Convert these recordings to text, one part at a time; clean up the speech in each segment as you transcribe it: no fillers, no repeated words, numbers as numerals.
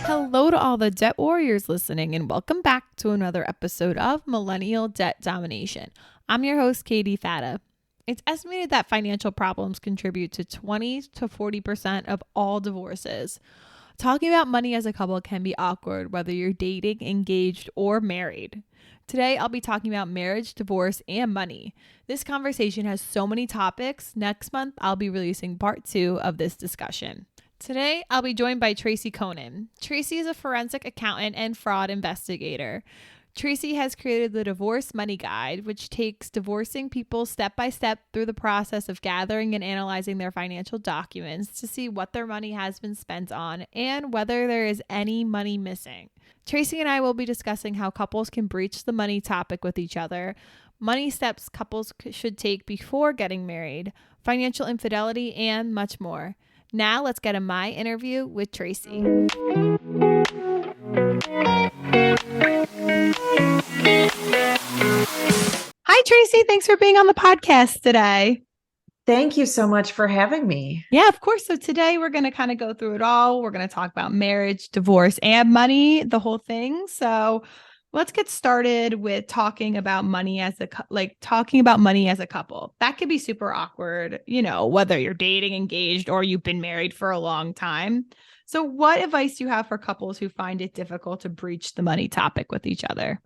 Hello to all the debt warriors listening, and welcome back to another episode of Millennial Debt Domination. I'm your host, Katie Fata. It's estimated that financial problems contribute to 20 to 40% of all divorces. Talking about money as a couple can be awkward, whether you're dating, engaged, or married. Today, I'll be talking about marriage, divorce, and money. This conversation has so many topics. Next month, I'll be releasing part 2 of this discussion. Today, I'll be joined by Tracy Coenen. Tracy is a forensic accountant and fraud investigator. Tracy has created the Divorce Money Guide, which takes divorcing people step by step through the process of gathering and analyzing their financial documents to see what their money has been spent on and whether there is any money missing. Tracy and I will be discussing how couples can breach the money topic with each other, money steps couples should take before getting married, financial infidelity, and much more. Now let's get to my interview with Tracy. Hi, Tracy. Thanks for being on the podcast today. Thank you so much for having me. Yeah, of course. So today we're going to kind of go through it all. We're going to talk about marriage, divorce, and money, the whole thing. So let's get started with talking about money as a couple. That could be super awkward, whether you're dating, engaged, or you've been married for a long time. So what advice do you have for couples who find it difficult to breach the money topic with each other?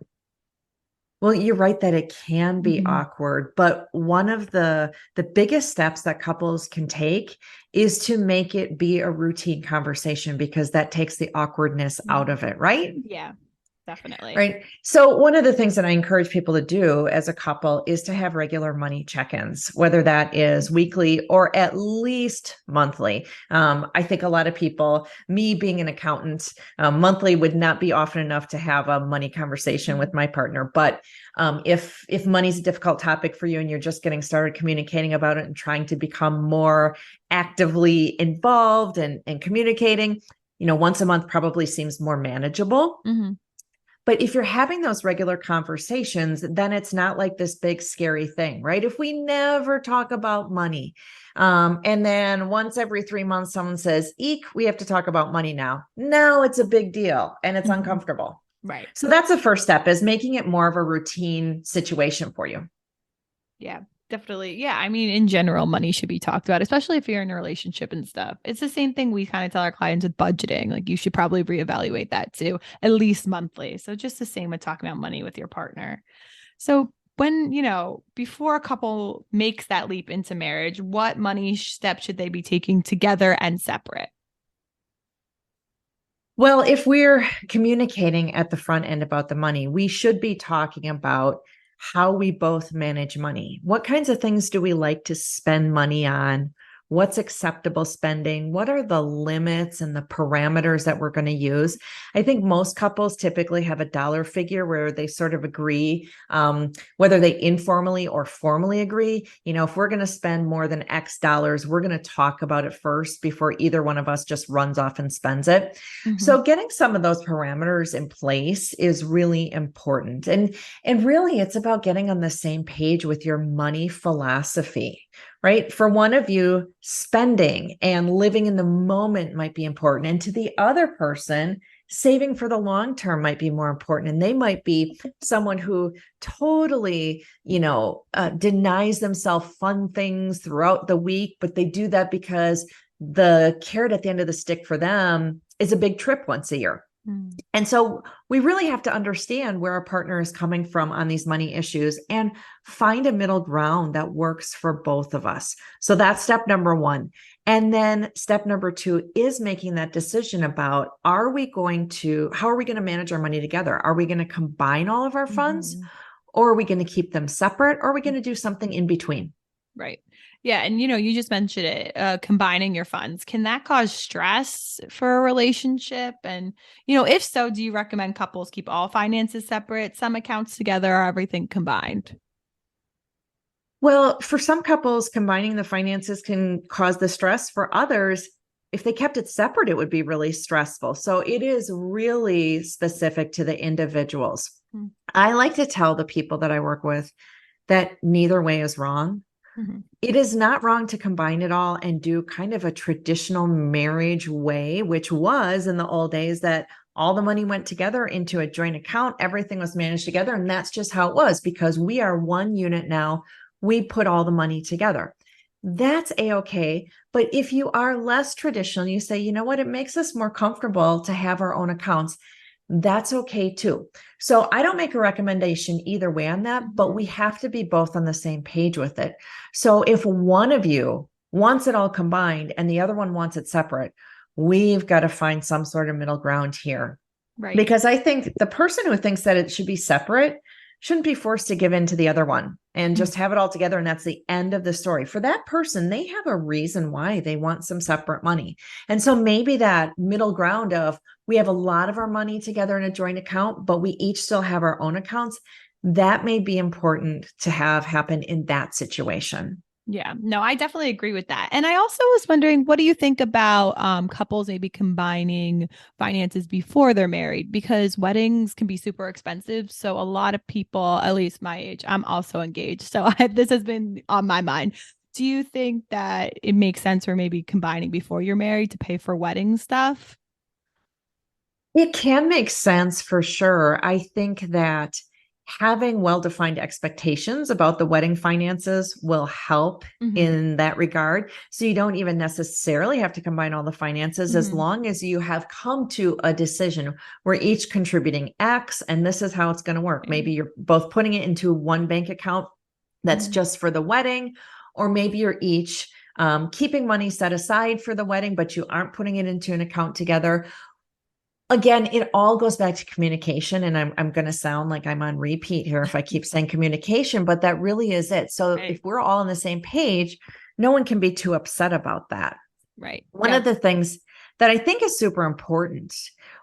Well, you're right that it can be awkward, but one of the biggest steps that couples can take is to make it be a routine conversation, because that takes the awkwardness out of it, right? Yeah. Definitely. Right. So one of the things that I encourage people to do as a couple is to have regular money check-ins, whether that is weekly or at least monthly. I think a lot of people, me being an accountant, monthly would not be often enough to have a money conversation with my partner. But if money's a difficult topic for you and you're just getting started communicating about it and trying to become more actively involved and communicating, once a month probably seems more manageable. Mm-hmm. But if you're having those regular conversations, then it's not like this big scary thing, right? If we never talk about money, and then once every 3 months, someone says, "Eek, we have to talk about money now." Now it's a big deal and it's uncomfortable. Right. So that's the first step, is making it more of a routine situation for you. Yeah. Definitely. Yeah. I mean, in general, money should be talked about, especially if you're in a relationship and stuff. It's the same thing we kind of tell our clients with budgeting. Like, you should probably reevaluate that too, at least monthly. So just the same with talking about money with your partner. So when, before a couple makes that leap into marriage, what money steps should they be taking together and separate? Well, if we're communicating at the front end about the money, we should be talking about how we both manage money. What kinds of things do we like to spend money on? What's acceptable spending? What are the limits and the parameters that we're going to use? I think most couples typically have a dollar figure where they sort of agree, whether they informally or formally agree. If we're going to spend more than X dollars, we're going to talk about it first before either one of us just runs off and spends it. Mm-hmm. So getting some of those parameters in place is really important. And really, it's about getting on the same page with your money philosophy. Right? For one of you, spending and living in the moment might be important. And to the other person, saving for the long term might be more important. And they might be someone who totally, denies themselves fun things throughout the week, but they do that because the carrot at the end of the stick for them is a big trip once a year. And so we really have to understand where our partner is coming from on these money issues and find a middle ground that works for both of us. So that's step number one. And then step number two is making that decision about, how are we going to manage our money together? Are we going to combine all of our funds, or are we going to keep them separate, or are we going to do something in between? Right. Yeah. And, you just mentioned it, combining your funds. Can that cause stress for a relationship? And, if so, do you recommend couples keep all finances separate, some accounts together, or everything combined? Well, for some couples, combining the finances can cause the stress. For others, if they kept it separate, it would be really stressful. So it is really specific to the individuals. Mm-hmm. I like to tell the people that I work with that neither way is wrong. Mm-hmm. It is not wrong to combine it all and do kind of a traditional marriage way, which was in the old days that all the money went together into a joint account. Everything was managed together. And that's just how it was because we are one unit now. We put all the money together. That's a-okay. But if you are less traditional, you say, you know what, it makes us more comfortable to have our own accounts. That's okay too. So I don't make a recommendation either way on that, but we have to be both on the same page with it. So if one of you wants it all combined and the other one wants it separate, we've got to find some sort of middle ground here. Right. Because I think the person who thinks that it should be separate shouldn't be forced to give in to the other one and just have it all together. And that's the end of the story. For that person, they have a reason why they want some separate money. And so maybe that middle ground of we have a lot of our money together in a joint account, but we each still have our own accounts. That may be important to have happen in that situation. Yeah, no, I definitely agree with that. And I also was wondering, what do you think about couples maybe combining finances before they're married? Because weddings can be super expensive. So a lot of people, at least my age, I'm also engaged. So this has been on my mind. Do you think that it makes sense for maybe combining before you're married to pay for wedding stuff? It can make sense for sure. I think that having well-defined expectations about the wedding finances will help in that regard. So you don't even necessarily have to combine all the finances as long as you have come to a decision where each contributing X and this is how it's going to work. Maybe you're both putting it into one bank account that's just for the wedding, or maybe you're each keeping money set aside for the wedding, but you aren't putting it into an account together. Again, it all goes back to communication, and I'm going to sound like I'm on repeat here if I keep saying communication, but that really is it. So if we're all on the same page, no one can be too upset about that. Right. One of the things that I think is super important,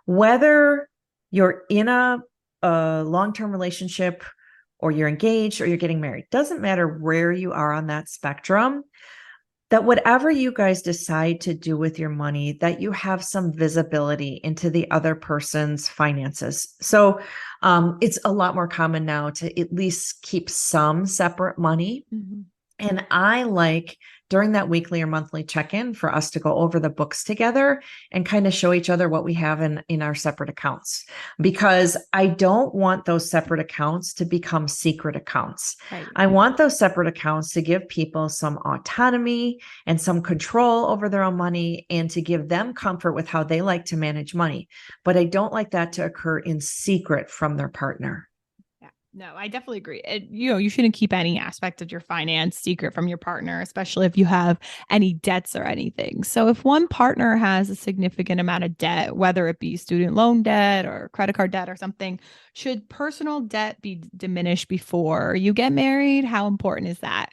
whether you're in a long-term relationship or you're engaged or you're getting married, doesn't matter where you are on that spectrum, that whatever you guys decide to do with your money, that you have some visibility into the other person's finances. So it's a lot more common now to at least keep some separate money. And I like during that weekly or monthly check-in for us to go over the books together and kind of show each other what we have in our separate accounts, because I don't want those separate accounts to become secret accounts. Right. I want those separate accounts to give people some autonomy and some control over their own money and to give them comfort with how they like to manage money. But I don't like that to occur in secret from their partner. No, I definitely agree. You shouldn't keep any aspect of your finance secret from your partner, especially if you have any debts or anything. So if one partner has a significant amount of debt, whether it be student loan debt or credit card debt or something, should personal debt be diminished before you get married? How important is that?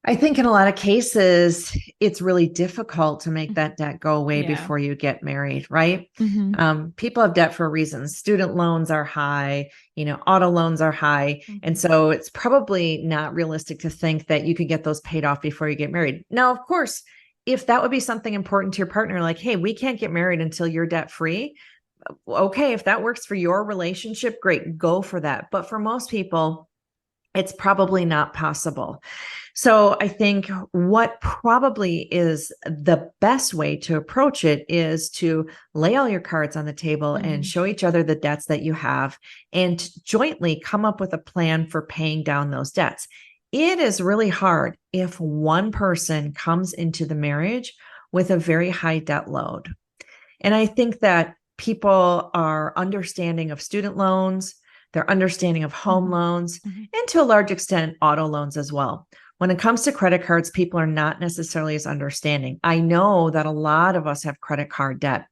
I think in a lot of cases, it's really difficult to make that debt go away before you get married, right? People have debt for reasons. Student loans are high, auto loans are high. And so it's probably not realistic to think that you could get those paid off before you get married. Now, of course, if that would be something important to your partner, like, hey, we can't get married until you're debt free. Okay, if that works for your relationship, great, go for that. But for most people, it's probably not possible. So I think what probably is the best way to approach it is to lay all your cards on the table and show each other the debts that you have and jointly come up with a plan for paying down those debts. It is really hard if one person comes into the marriage with a very high debt load. And I think that people are understanding of student loans, their understanding of home loans, and to a large extent, auto loans as well. When it comes to credit cards, people are not necessarily as understanding. I know that a lot of us have credit card debt,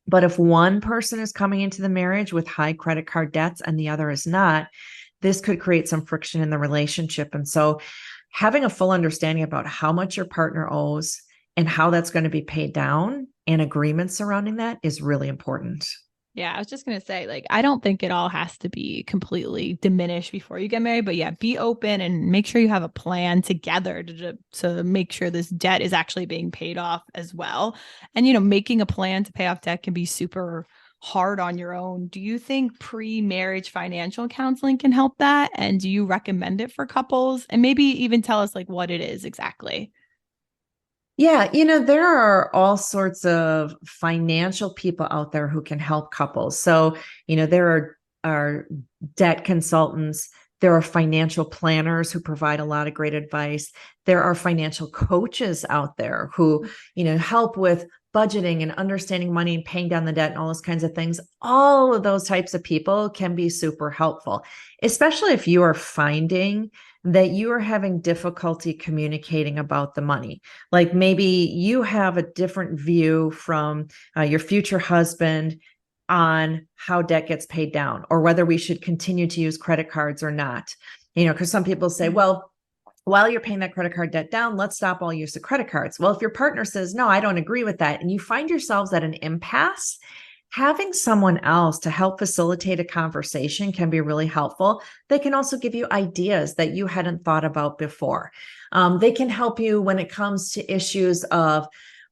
but if one person is coming into the marriage with high credit card debts and the other is not, this could create some friction in the relationship. And so having a full understanding about how much your partner owes and how that's going to be paid down and agreements surrounding that is really important. Yeah, I was just going to say, like, I don't think it all has to be completely diminished before you get married, but yeah, be open and make sure you have a plan together to make sure this debt is actually being paid off as well. And, making a plan to pay off debt can be super hard on your own. Do you think pre-marriage financial counseling can help that? And do you recommend it for couples? And maybe even tell us like what it is exactly. Yeah, there are all sorts of financial people out there who can help couples. So, there are debt consultants, there are financial planners who provide a lot of great advice. There are financial coaches out there who, help with budgeting and understanding money and paying down the debt and all those kinds of things. All of those types of people can be super helpful, especially if you are finding that you are having difficulty communicating about the money. Like maybe you have a different view from your future husband on how debt gets paid down or whether we should continue to use credit cards or not. Because some people say, well, while you're paying that credit card debt down, let's stop all use of credit cards. Well, if your partner says, no, I don't agree with that, and you find yourselves at an impasse, having someone else to help facilitate a conversation can be really helpful. They can also give you ideas that you hadn't thought about before. They can help you when it comes to issues of,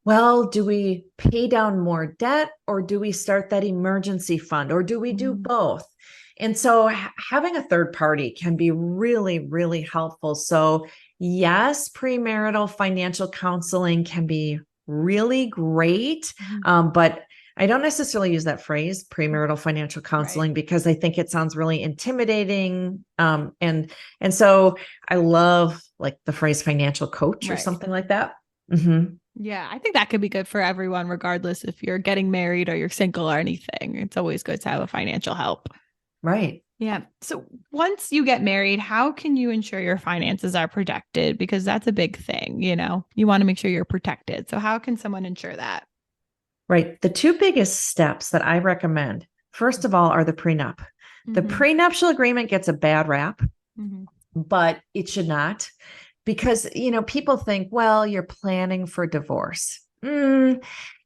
well, do we pay down more debt or do we start that emergency fund or do we do both? And so having a third party can be really, really helpful. So yes, premarital financial counseling can be really great, but I don't necessarily use that phrase, premarital financial counseling, because I think it sounds really intimidating. And so I love like the phrase financial coach or something like that. Mm-hmm. Yeah, I think that could be good for everyone, regardless if you're getting married or you're single or anything. It's always good to have a financial help. Right. Yeah. So once you get married, how can you ensure your finances are protected? Because that's a big thing, you want to make sure you're protected. So how can someone ensure that? Right. The two biggest steps that I recommend, first of all, are the prenup. The prenuptial agreement gets a bad rap, but it should not, because, people think, well, you're planning for divorce. You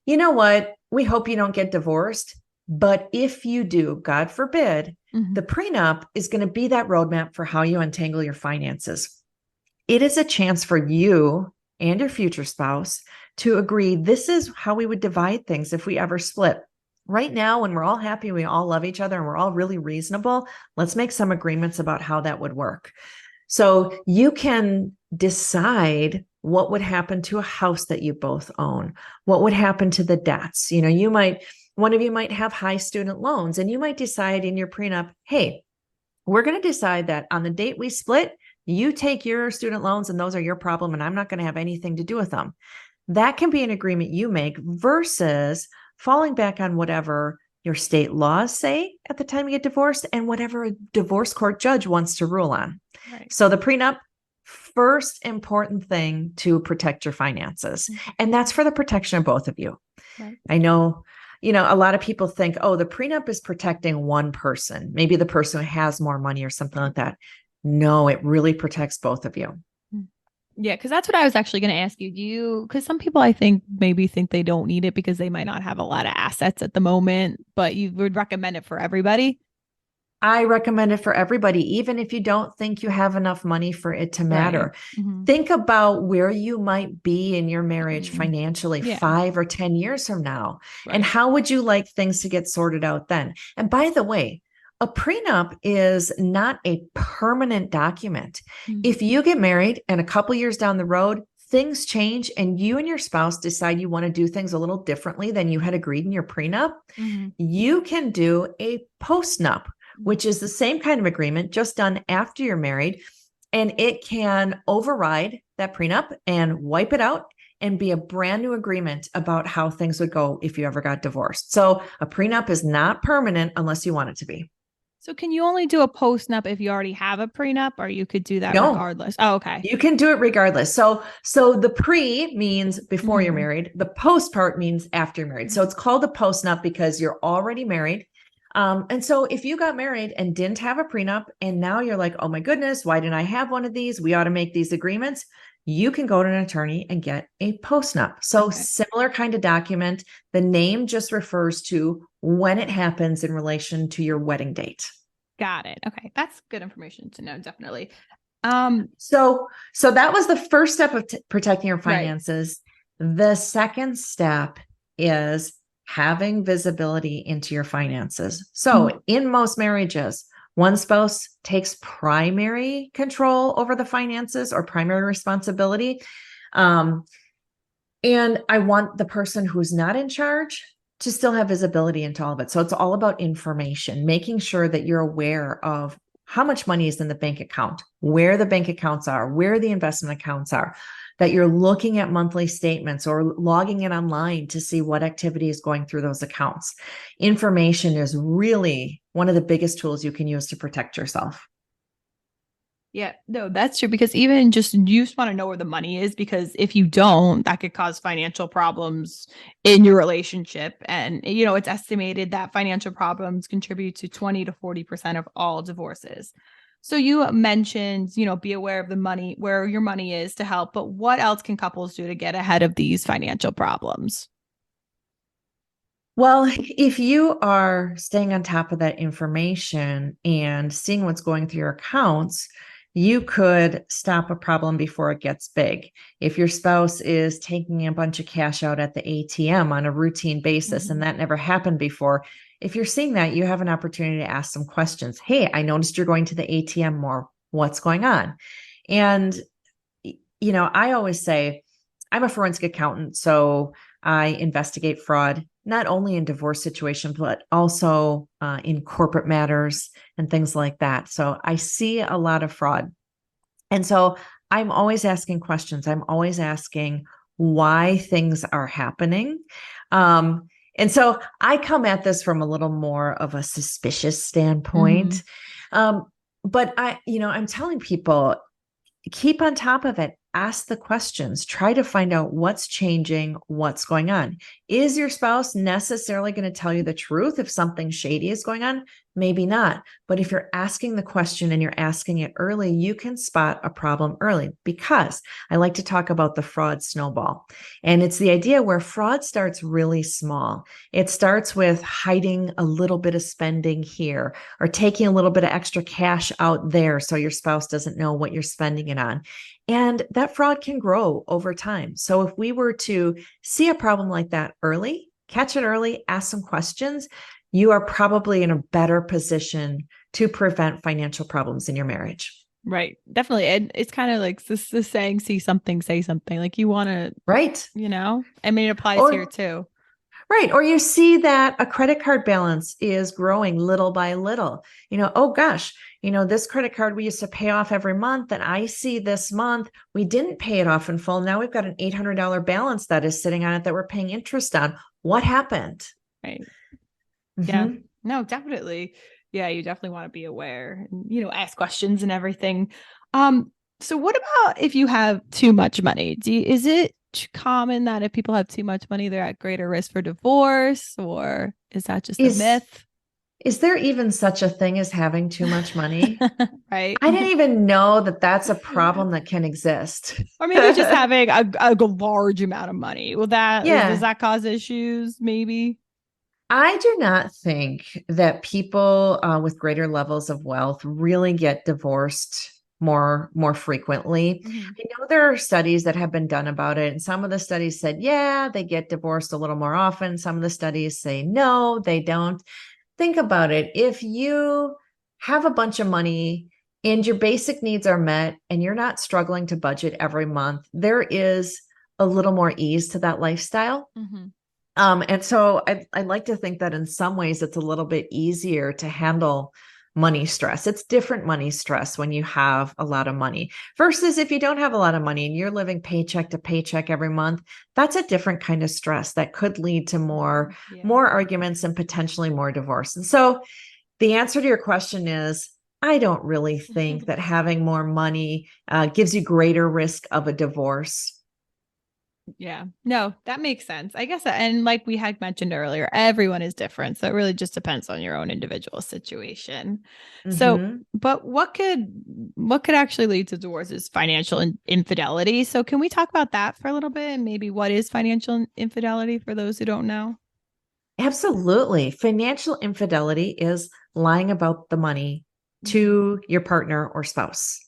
know what? We hope you don't get divorced. But if you do, God forbid, the prenup is going to be that roadmap for how you untangle your finances. It is a chance for you and your future spouse to agree, this is how we would divide things if we ever split. Right now, when we're all happy, we all love each other, and we're all really reasonable, let's make some agreements about how that would work. So you can decide what would happen to a house that you both own, what would happen to the debts. One of you might have high student loans, and you might decide in your prenup, hey, we're going to decide that on the date we split, you take your student loans and those are your problem, and I'm not going to have anything to do with them. That can be an agreement you make versus falling back on whatever your state laws say at the time you get divorced and whatever a divorce court judge wants to rule on. Right. So the prenup, first important thing to protect your finances. And that's for the protection of both of you. Right. I know, a lot of people think, oh, the prenup is protecting one person, maybe the person who has more money or something like that. No, it really protects both of you. Yeah, because that's what I was actually going to ask you. Because some people I think maybe think they don't need it because they might not have a lot of assets at the moment, but you would recommend it for everybody? I recommend it for everybody, even if you don't think you have enough money for it to matter. Right. Think about where you might be in your marriage financially 5 or 10 years from now. Right. And how would you like things to get sorted out then? And by the way, a prenup is not a permanent document. If you get married and a couple years down the road, things change and you and your spouse decide you want to do things a little differently than you had agreed in your prenup, you can do a postnup, which is the same kind of agreement, just done after you're married. And it can override that prenup and wipe it out and be a brand new agreement about how things would go if you ever got divorced. So a prenup is not permanent unless you want it to be. So can you only do a postnup if you already have a prenup, or you could do that regardless? Oh, okay. You can do it regardless. So the pre means before you're married. The post part means after you're married. So it's called a postnup because you're already married. And so if you got married and didn't have a prenup and now you're like, oh my goodness, why didn't I have one of these? We ought to make these agreements. you can go to an attorney and get a postnup. So Okay. similar kind of document. The name just refers to when it happens in relation to your wedding date. Got it. Okay. That's good information to know, definitely. So that was the first step of protecting your Right. finances. The second step is having visibility into your finances. So in most marriages, one spouse takes primary control over the finances or primary responsibility. And I want the person who's not in charge to still have visibility into all of it. So it's all about information, making sure that you're aware of how much money is in the bank account, where the bank accounts are, where the investment accounts are, that you're looking at monthly statements or logging in online to see what activity is going through those accounts. Information is really one of the biggest tools you can use to protect yourself. Yeah, no, that's true, because even just you just want to know where the money is, because if you don't, that could cause financial problems in your relationship. And, it's estimated that financial problems contribute to 20 to 40% of all divorces. So you mentioned, be aware of the money, where your money is to help, but what else can couples do to get ahead of these financial problems? Well, if you are staying on top of that information and seeing what's going through your accounts, you could stop a problem before it gets big. If your spouse is taking a bunch of cash out at the ATM on a routine basis, and that never happened before, if you're seeing that, you have an opportunity to ask some questions. Hey, I noticed you're going to the ATM more. What's going on? And, I always say, I'm a forensic accountant, so I investigate fraud, not only in divorce situations, but also in corporate matters and things like that. So I see a lot of fraud. And so I'm always asking questions. I'm always asking why things are happening. And so I come at this from a little more of a suspicious standpoint. But I'm telling people, keep on top of it. Ask the questions. Try to find out what's changing, what's going on. Is your spouse necessarily going to tell you the truth if something shady is going on? Maybe not. But if you're asking the question and you're asking it early, you can spot a problem early, because I like to talk about the fraud snowball. And it's the idea where fraud starts really small. It starts with hiding a little bit of spending here or taking a little bit of extra cash out there so your spouse doesn't know what you're spending it on. And that fraud can grow over time. So if we were to see a problem like that early, catch it early, ask some questions, you are probably in a better position to prevent financial problems in your marriage. Right. Definitely. And it's kind of like this saying, see something, say something. Like you want to, Right. I mean, it applies here too. Right. Or you see that a credit card balance is growing little by little. Oh gosh, this credit card we used to pay off every month, and I see this month we didn't pay it off in full. Now we've got an $800 balance that is sitting on it that we're paying interest on. What happened? Right. Mm-hmm. Yeah. No, definitely. Yeah, you definitely want to be aware and, ask questions and everything. So what about if you have too much money? Is it common that if people have too much money, they're at greater risk for divorce, or is that just a myth? Is there even such a thing as having too much money? Right. I didn't even know that that's a problem that can exist. Or maybe just having a large amount of money. Does Yeah. that cause issues? Maybe. I do not think that people with greater levels of wealth really get divorced more frequently. I know there are studies that have been done about it, and some of the studies said, yeah, they get divorced a little more often. Some of the studies say, no, they don't. Think about it. If you have a bunch of money and your basic needs are met and you're not struggling to budget every month, there is a little more ease to that lifestyle. And so I'd like to think that in some ways it's a little bit easier to handle money stress. It's different money stress when you have a lot of money versus if you don't have a lot of money and you're living paycheck to paycheck every month. That's a different kind of stress that could lead to more arguments and potentially more divorce. And so the answer to your question is, I don't really think that having more money gives you greater risk of a divorce. Yeah. No, that makes sense. I guess, and like we had mentioned earlier, everyone is different. So it really just depends on your own individual situation. So, Hmm. but what could actually lead to divorce is financial infidelity. So can we talk about that for a little bit and maybe what is financial infidelity for those who don't know? Absolutely. Financial infidelity is lying about the money Mhm. to your partner or spouse.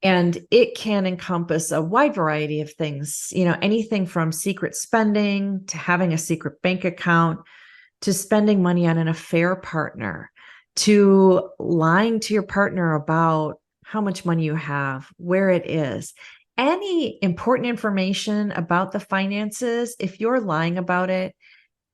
And it can encompass a wide variety of things, anything from secret spending to having a secret bank account to spending money on an affair partner to lying to your partner about how much money you have, where it is. Any important information about the finances, if you're lying about it,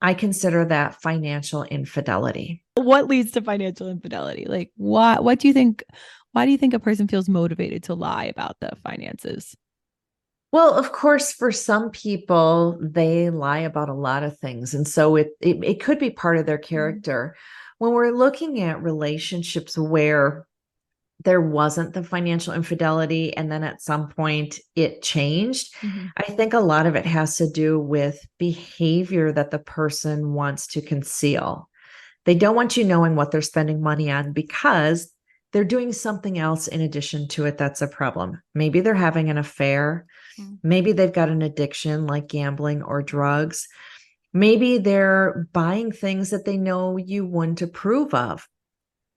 I consider that financial infidelity. What leads to financial infidelity? Like what do you think why do you think a person feels motivated to lie about the finances? Well, of course, for some people, they lie about a lot of things. And so it could be part of their character. When we're looking at relationships where there wasn't the financial infidelity, and then at some point it changed, Mm-hmm. I think a lot of it has to do with behavior that the person wants to conceal. They don't want you knowing what they're spending money on because they're doing something else in addition to it that's a problem. Maybe they're having an affair. Maybe they've got an addiction like gambling or drugs. Maybe they're buying things that they know you wouldn't approve of.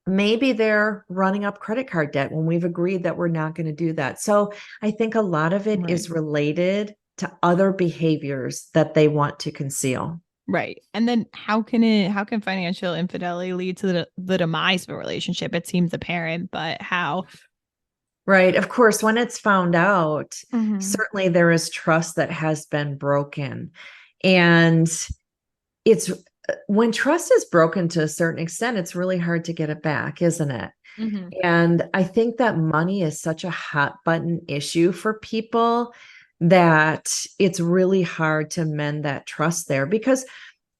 Maybe they're running up credit card debt when we've agreed that we're not going to do that. So I think a lot of it Right. is related to other behaviors that they want to conceal. Right. And then how can financial infidelity lead to the demise of a relationship? It seems apparent, but how? Right. Of course, when it's found out, Mm-hmm. certainly there is trust that has been broken. And it's when trust is broken to a certain extent, it's really hard to get it back, isn't it? Mm-hmm. And I think that money is such a hot button issue for people that it's really hard to mend that trust there because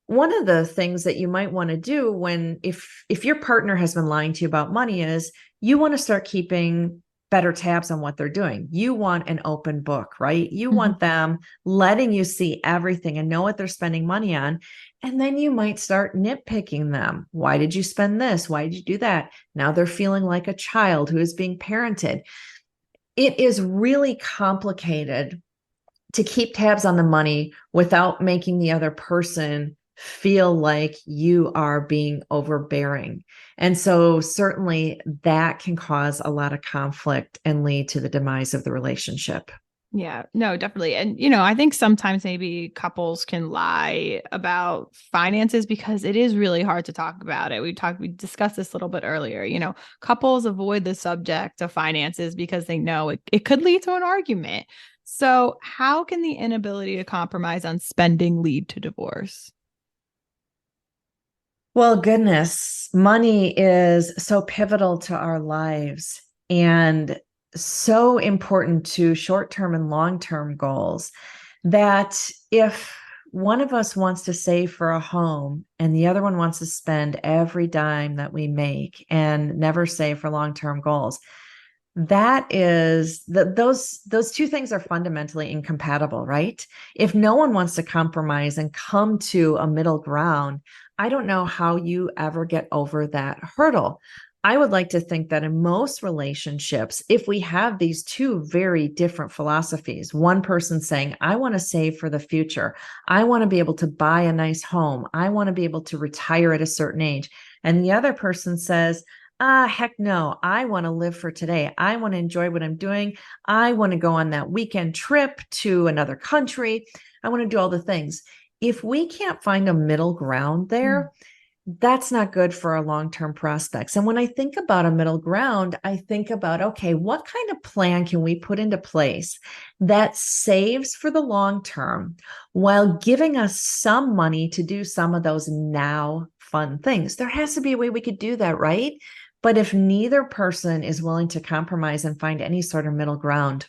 one of the things that you might want to do when if your partner has been lying to you about money is you want to start keeping better tabs on what they're doing. You want an open book, right? You Mm-hmm. want them letting you see everything and know what they're spending money on. And then you might start nitpicking them. Why did you spend this? Why did you do that? Now they're feeling like a child who is being parented. It is really complicated to keep tabs on the money without making the other person feel like you are being overbearing. And so certainly that can cause a lot of conflict and lead to the demise of the relationship. Yeah, no, definitely. And, I think sometimes maybe couples can lie about finances because it is really hard to talk about it. We discussed this a little bit earlier. Couples avoid the subject of finances because they know it could lead to an argument. So, how can the inability to compromise on spending lead to divorce? Well, goodness, money is so pivotal to our lives and so important to short term and long term goals that if one of us wants to save for a home and the other one wants to spend every dime that we make and never save for long term goals, that is those two things are fundamentally incompatible, right? If no one wants to compromise and come to a middle ground, I don't know how you ever get over that hurdle. I would like to think that in most relationships, if we have these two very different philosophies, one person saying, I want to save for the future, I want to be able to buy a nice home, I want to be able to retire at a certain age, and the other person says, heck no. I want to live for today. I want to enjoy what I'm doing. I want to go on that weekend trip to another country. I want to do all the things. If we can't find a middle ground Mm. there, that's not good for our long-term prospects. And when I think about a middle ground, I think about, okay, what kind of plan can we put into place that saves for the long term while giving us some money to do some of those now fun things? There has to be a way we could do that, right? But if neither person is willing to compromise and find any sort of middle ground,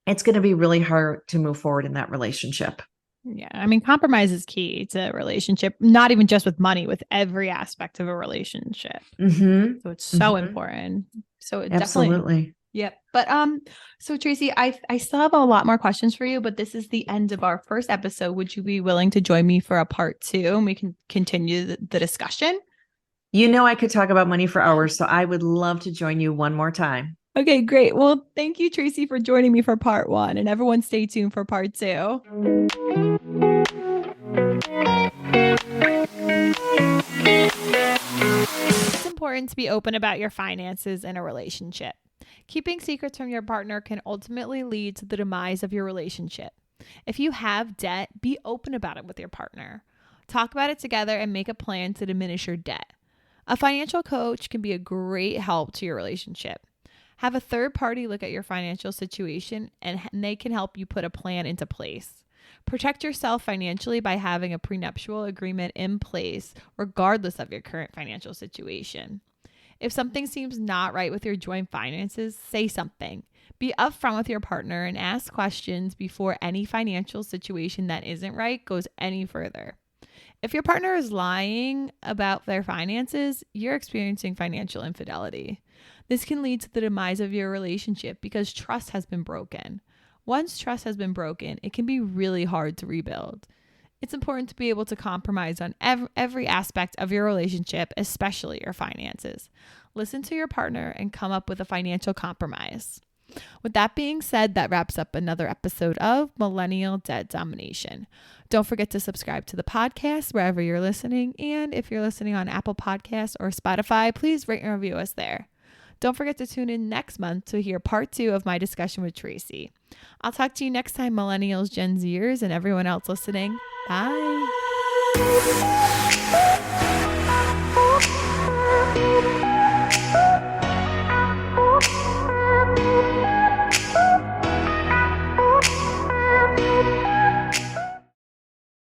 it's going to be really hard to move forward in that relationship. Yeah, I mean, compromise is key to a relationship, not even just with money, with every aspect of a relationship. Mm-hmm. So it's so Mm-hmm. important. So it definitely Absolutely. Yep. But so Tracy, I still have a lot more questions for you, but this is the end of our first episode. Would you be willing to join me for a part 2 and we can continue the discussion? You know, I could talk about money for hours, so I would love to join you one more time. Okay, great. Well, thank you, Tracy, for joining me for part 1, and everyone stay tuned for part 2. It's important to be open about your finances in a relationship. Keeping secrets from your partner can ultimately lead to the demise of your relationship. If you have debt, be open about it with your partner. Talk about it together and make a plan to diminish your debt. A financial coach can be a great help to your relationship. Have a third party look at your financial situation and they can help you put a plan into place. Protect yourself financially by having a prenuptial agreement in place, regardless of your current financial situation. If something seems not right with your joint finances, say something. Be upfront with your partner and ask questions before any financial situation that isn't right goes any further. If your partner is lying about their finances, you're experiencing financial infidelity. This can lead to the demise of your relationship because trust has been broken. Once trust has been broken, it can be really hard to rebuild. It's important to be able to compromise on every aspect of your relationship, especially your finances. Listen to your partner and come up with a financial compromise. With that being said, that wraps up another episode of Millennial Debt Domination. Don't forget to subscribe to the podcast wherever you're listening. And if you're listening on Apple Podcasts or Spotify, please rate and review us there. Don't forget to tune in next month to hear part 2 of my discussion with Tracy. I'll talk to you next time, Millennials, Gen Zers, and everyone else listening. Bye.